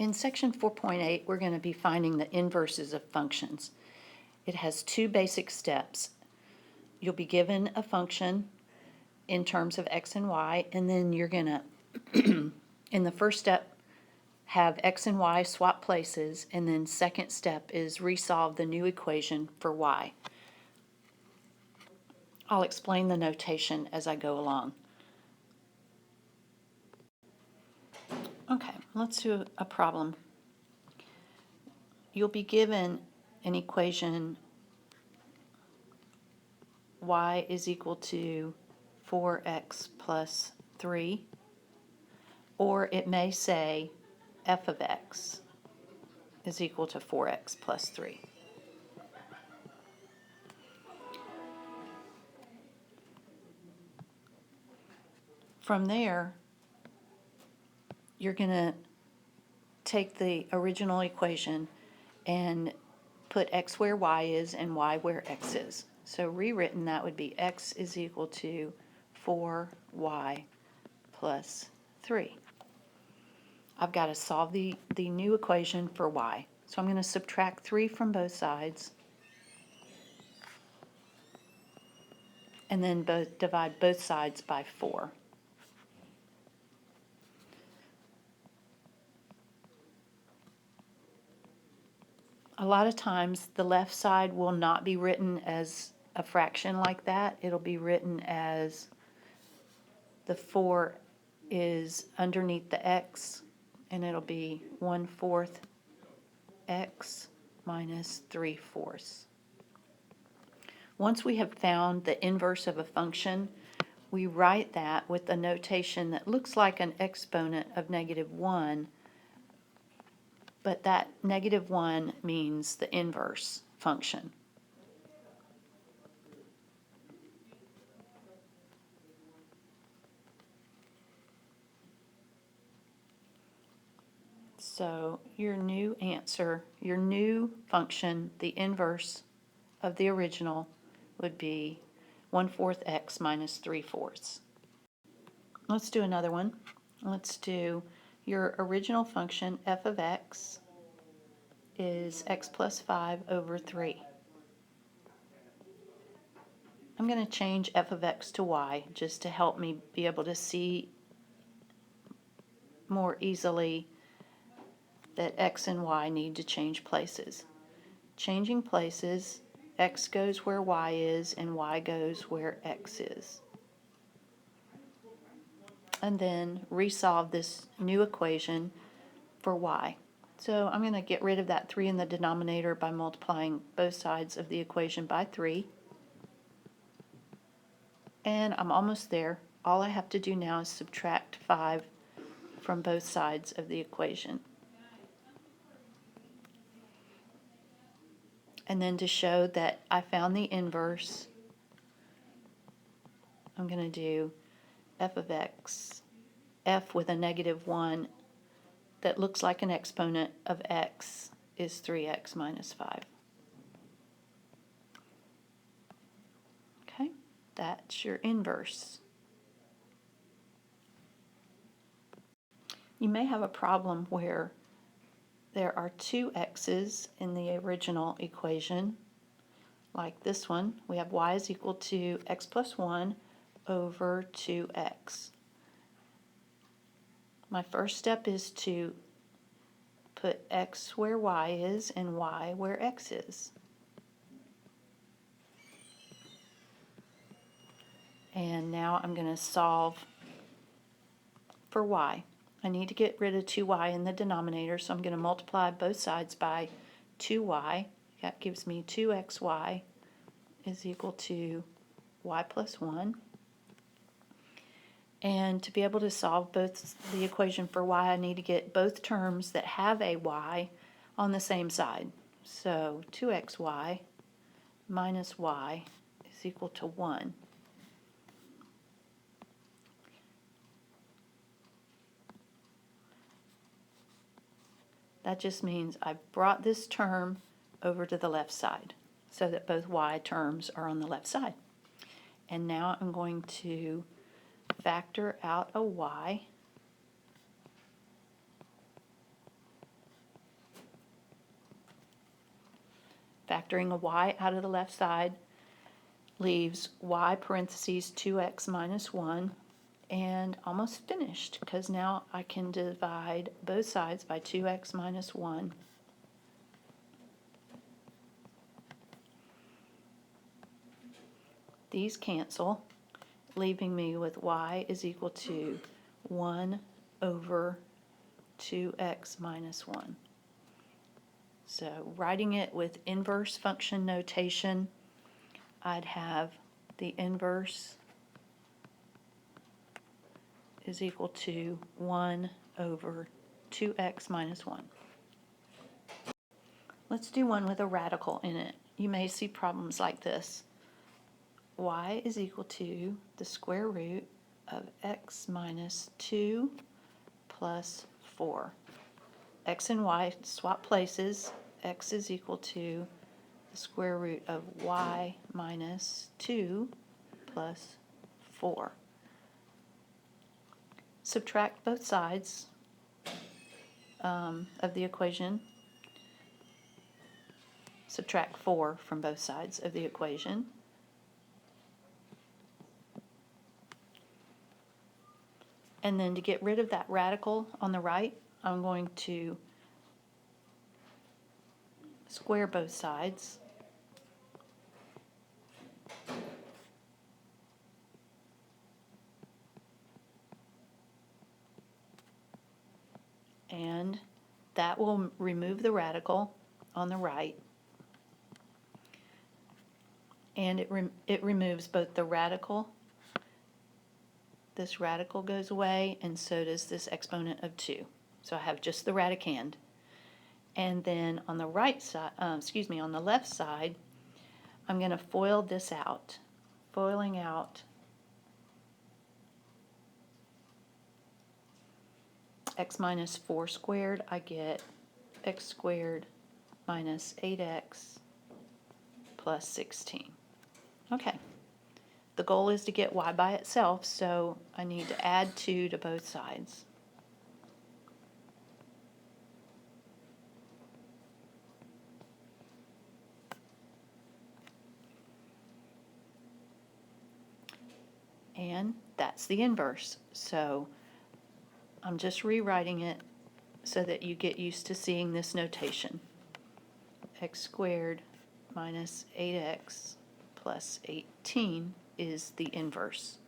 In section 4.8, we're going to be finding the inverses of functions. It has two basic steps. You'll be given a function in terms of x and y, and then you're going to, in the first step, have x and y swap places, and then second step is resolve the new equation for y. I'll explain the notation as I go along. Okay, let's do a problem. You'll be given an equation y is equal to 4x plus 3, or it may say f of x is equal to 4x plus 3. From there, you're going to take the original equation and put x where y is and y where x is. So rewritten, that would be x is equal to 4y plus 3. I've got to solve the new equation for y. So I'm going to subtract 3 from both sides, and then divide both sides by 4. A lot of times the left side will not be written as a fraction like that. It'll be written as the 4 is underneath the x, and it'll be 1/4 x minus 3/4. Once we have found the inverse of a function, we write that with a notation that looks like an exponent of -1, but that -1 means the inverse function. So your new answer, your new function, the inverse of the original, would be 1/4 x minus 3/4. Let's do another one. Let's do your original function f of x is x plus 5 over 3. I'm going to change f of x to y just to help me be able to see more easily that x and y need to change places. Changing places, x goes where y is and y goes where x is. And then resolve this new equation for y. So I'm going to get rid of that 3 in the denominator by multiplying both sides of the equation by 3. And I'm almost there. All I have to do now is subtract 5 from both sides of the equation. And then to show that I found the inverse, I'm going to do f of x, f with a -1 that looks like an exponent of x is 3x minus 5. Okay, that's your inverse. You may have a problem where there are two x's in the original equation, like this one. We have y is equal to x plus 1 over 2x. My first step is to put x where y is and y where x is. And now I'm going to solve for y. I need to get rid of 2y in the denominator, so I'm going to multiply both sides by 2y. That gives me 2xy is equal to y plus 1. And to be able to solve both the equation for y, I need to get both terms that have a y on the same side. So 2xy minus y is equal to 1. That just means I've brought this term over to the left side so that both y terms are on the left side. And now I'm going to factor out a y. Factoring a y out of the left side leaves y parentheses 2x minus 1, and almost finished, because now I can divide both sides by 2x minus 1. These cancel, leaving me with y is equal to 1 over 2x minus 1. So writing it with inverse function notation, I'd have the inverse is equal to 1 over 2x minus 1. Let's do one with a radical in it. You may see problems like this. Y is equal to the square root of x minus 2 plus 4. X and y swap places. X is equal to the square root of y minus 2 plus 4. Subtract both sides of the equation. Subtract 4 from both sides of the equation. And then to get rid of that radical on the right, I'm going to square both sides. And that will remove the radical on the right. And it removes both the radical, this radical goes away, and so does this exponent of 2. So I have just the radicand. And then on the right side, on the left side, I'm going to FOIL this out. Foiling out x minus 4 squared, I get x squared minus 8x plus 16. Okay. The goal is to get y by itself, so I need to add 2 to both sides. And that's the inverse. So I'm just rewriting it so that you get used to seeing this notation. X squared minus 8x plus 18 is the inverse.